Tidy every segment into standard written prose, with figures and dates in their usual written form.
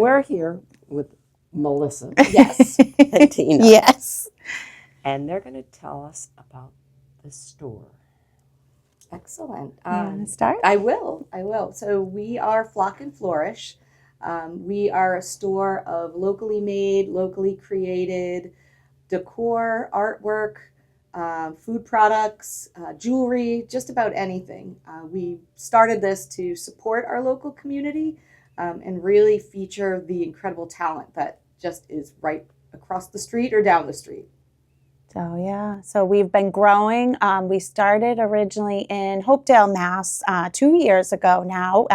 we're here with Melissa. Yes. And Tina. Yes. And they're going to tell us about the store. Excellent. You want to start? I will. So we are Flock Flourish. We are a store of locally made, locally created decor, artwork, food products, jewelry, just about anything. We started this to support our local community and really feature the incredible talent that just is right across the street or down the street. So yeah, so we've been growing. We started originally in Hopedale, Mass. 2 years ago now,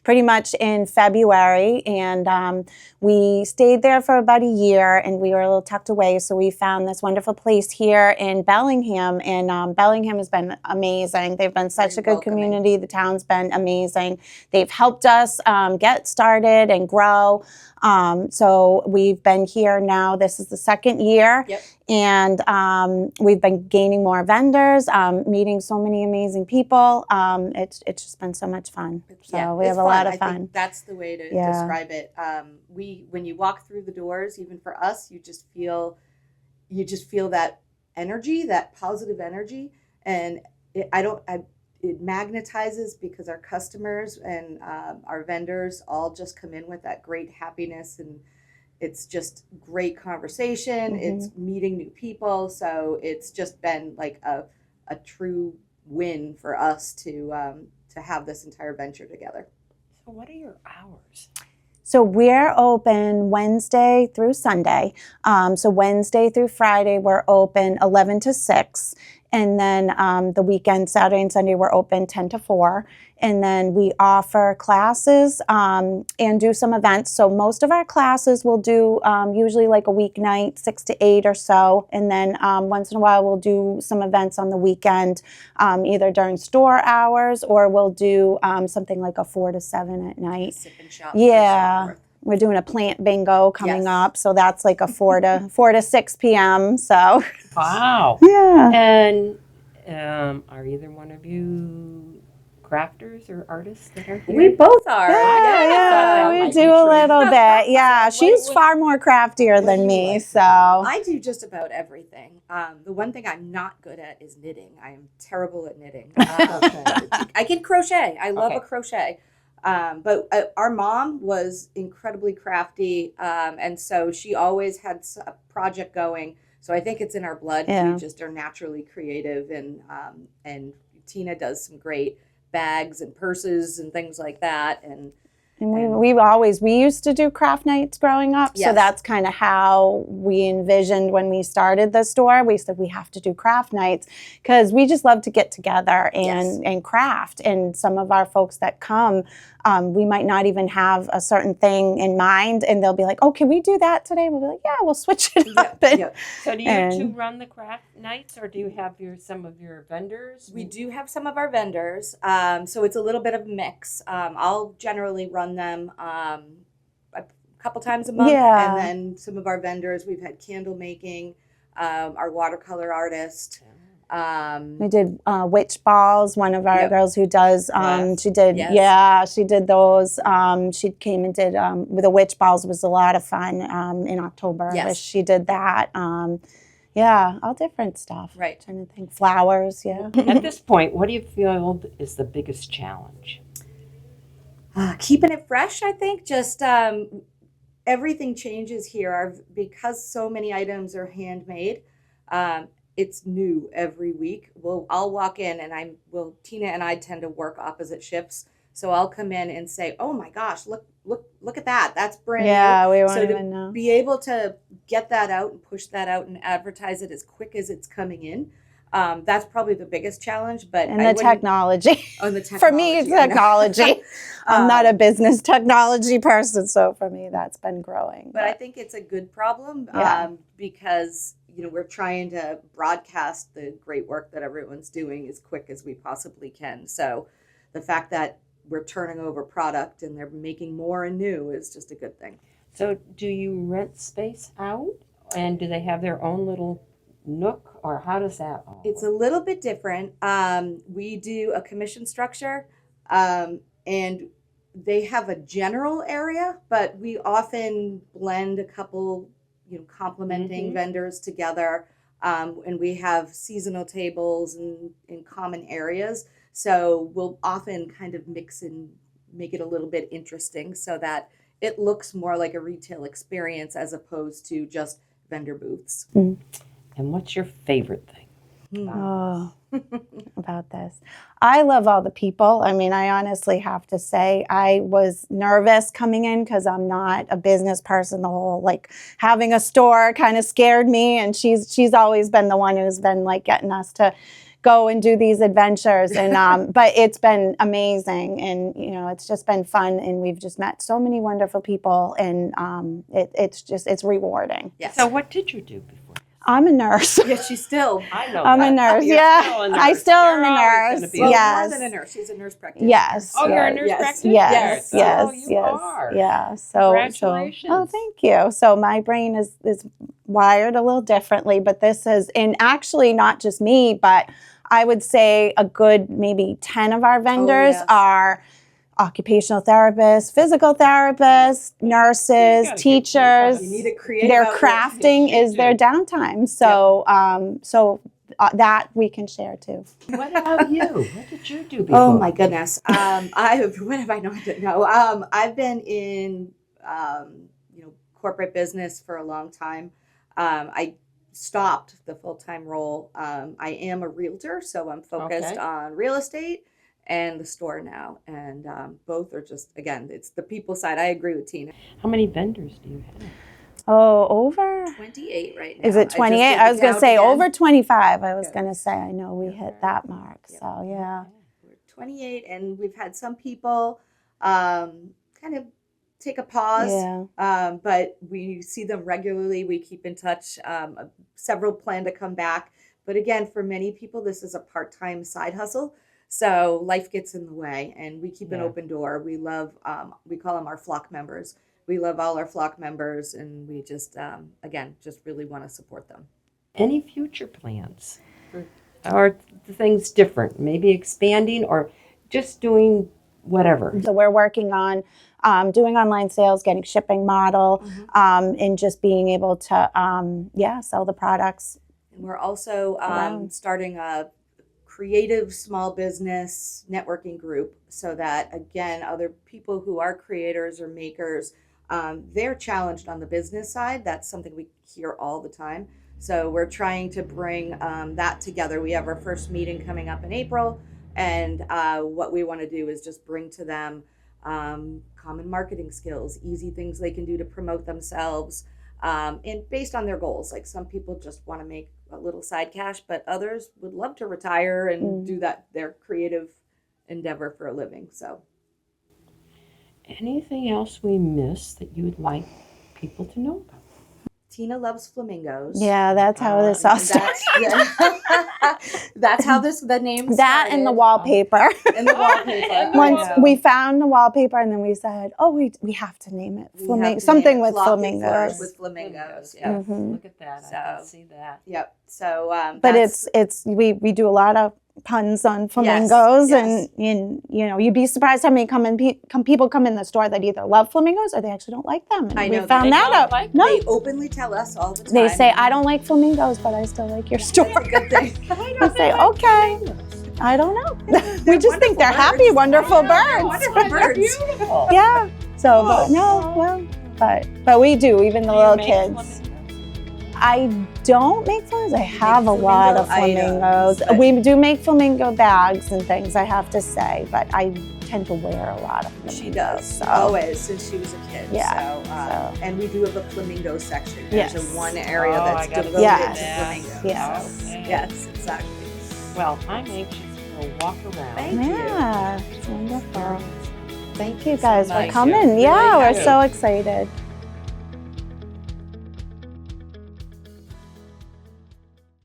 pretty much in February, and we stayed there for about a year, and we were a little tucked away. So we found this wonderful place here in Bellingham, and Bellingham has been amazing. They've been such a good community. The town's been amazing. They've helped us get started and grow. So we've been here now. This is the second year. Yep. And we've been gaining more vendors, meeting so many amazing people. It's just been so much fun. So we have a lot of fun. I think that's the way to describe it. When you walk through the doors, even for us, you just feel that energy, that positive energy, and it magnetizes because our customers and our vendors all just come in with that great happiness, and it's just great conversation. Mm-hmm. It's meeting new people. So it's just been like a true win for us to have this entire venture together. So what are your hours? So we're open Wednesday through Sunday. So Wednesday through Friday, we're open 11 to 6. And then the weekend, Saturday and Sunday, we're open 10 to 4. And then we offer classes and do some events. So most of our classes we'll do usually like a weeknight, 6 to 8 or so. And then once in a while, we'll do some events on the weekend, either during store hours, or we'll do something like a 4 to 7 at night. Sip and shop. Yeah. We're doing a plant bingo coming up, so that's like a 4 to 6 p.m. So, wow, yeah. And are either one of you crafters or artists that are here? We both are. Yeah, we do a little bit. Yeah, she's far more craftier than me, so I do just about everything. The one thing I'm not good at is knitting. I am terrible at knitting. I can crochet. I love a crochet. But our mom was incredibly crafty, and so she always had a project going. So I think it's in our blood. We just are naturally creative, and Tina does some great bags and purses and things like that. And we used to do craft nights growing up, so that's kind of how we envisioned when we started the store. We said we have to do craft nights because we just love to get together and craft. And some of our folks that come, we might not even have a certain thing in mind, and they'll be like, "Oh, can we do that today?" We'll be like, "Yeah, we'll switch it up." So do you two run the craft nights, or do you have some of your vendors? We do have some of our vendors, so it's a little bit of a mix. I'll generally run them a couple times a month, and then some of our vendors, we've had candle making, our watercolor artist. We did witch balls. One of our girls who does, she did those. She came and did with the witch balls. It was a lot of fun in October. Yes. She did that. All different stuff. Right. Trying to think. Flowers, At this point, what do you feel is the biggest challenge? Keeping it fresh, I think. Just everything changes here. Because so many items are handmade, it's new every week. I'll walk in and Tina and I tend to work opposite shifts. So I'll come in and say, "Oh my gosh, look at that. That's brand new." Yeah, we won't even know. Be able to get that out and push that out and advertise it as quick as it's coming in. That's probably the biggest challenge. But the technology. Oh, the technology. For me, it's technology. I'm not a business technology person, so for me, that's been growing. But I think it's a good problem because we're trying to broadcast the great work that everyone's doing as quick as we possibly can. So the fact that we're turning over product and they're making more and new is just a good thing. So do you rent space out, and do they have their own little nook, or how does that all work? It's a little bit different. We do a commission structure, and they have a general area, but we often blend a couple, complementing vendors together. And we have seasonal tables in common areas. So we'll often kind of mix and make it a little bit interesting so that it looks more like a retail experience as opposed to just vendor booths. And what's your favorite thing? Oh, about this. I love all the people. I mean, I honestly have to say I was nervous coming in because I'm not a business person. The whole like having a store kind of scared me, and she's always been the one who's been like getting us to go and do these adventures. And but it's been amazing, and it's just been fun, and we've just met so many wonderful people, and it's rewarding. Yes. So what did you do before? I'm a nurse. Yes, she's still. I know. I'm a nurse. You're Yeah, still a nurse. I still am You're a always nurse. gonna be Well, Yes. more than a nurse. She's a nurse practitioner. Yes. Oh, you're a yes. nurse Yes. practitioner? Yes, Oh, yes, you yes, are. yeah. So, Congratulations. oh, thank you. So my brain is wired a little differently, but this is, and actually not just me, but I would say a good maybe 10 of our vendors yes. are occupational therapists, physical therapists, nurses, get teachers. You need a creative Their outlet. crafting Yes, you is their do. downtime. So, that we can share too. What about you? What did you do before? Oh my goodness. What have I not done? No. I've been in corporate business for a long time. I stopped the full-time role. I am a realtor, so I'm focused on real estate and the store now. And both are just, again, it's the people side. I agree with Tina. How many vendors do you have? Oh, over? 28 right now. Is it 28? I was going to say over 25. I was Good. going to say, I know we hit that mark. Yep. So, yeah. We're 28, and we've had some people kind of take a pause, Yeah. but we see them regularly. We keep in touch. Several plan to come back. But again, for many people, this is a part-time side hustle. So life gets in the way, and we keep an open door. We love, we call them our Flock members. We love all our Flock members, and we just, again, just really want to support them. Any future plans? Or things different? Maybe expanding or just doing whatever? So we're working on doing online sales, getting shipping model, and just being able to, sell the products. And we're also Around. starting a creative small business networking group so that, again, other people who are creators or makers, they're challenged on the business side. That's something we hear all the time. So we're trying to bring that together. We have our first meeting coming up in April, and what we want to do is just bring to them common marketing skills, easy things they can do to promote themselves, and based on their goals. Like some people just want to make a little side cash, but others would love to retire and do that, their creative endeavor for a living. So Anything else we missed that you would like people to know about? Tina loves flamingos. Yeah, that's how this all started. That's how the name That started. and the wallpaper. And the wallpaper. Once I know. we found the wallpaper, and then we said, "Oh, we have to name it We have to something name it with Flock Flourish flamingos." with flamingos. Yeah. Mhm. Look at that. I can So- see that. Yep. So, But that's- we do a lot of puns on flamingos, yes. and you'd be surprised how many people come in the store that either love flamingos or they actually don't like them. And I we know found they that don't out. like No, they openly tell us all the time. they say I don't like flamingos, but I still like your store. That's a good thing. We say okay. I don't know. We just think they're wonderful happy, birds. wonderful birds. Wonderful birds. Beautiful. Yeah. So, but no, well, but we do, even the Do you little make kids. flamingos? I don't make flamingos. I have a lot of flamingo flamingos. items, but- We do make flamingo bags and things, I have to say, but I tend to wear a lot of flamingos. She does, So. always, since she was a kid. Yeah, So, and we do have a flamingo section. There's Yes. a one area Oh, I that's gotta devoted see to that. flamingos. Yes. Okay. Yes, exactly. Well, I'm anxious to go walk around. Thank you. Yeah, it's wonderful. Experience. Thank you guys So for nice. coming. Really Yeah, we're nice. so excited.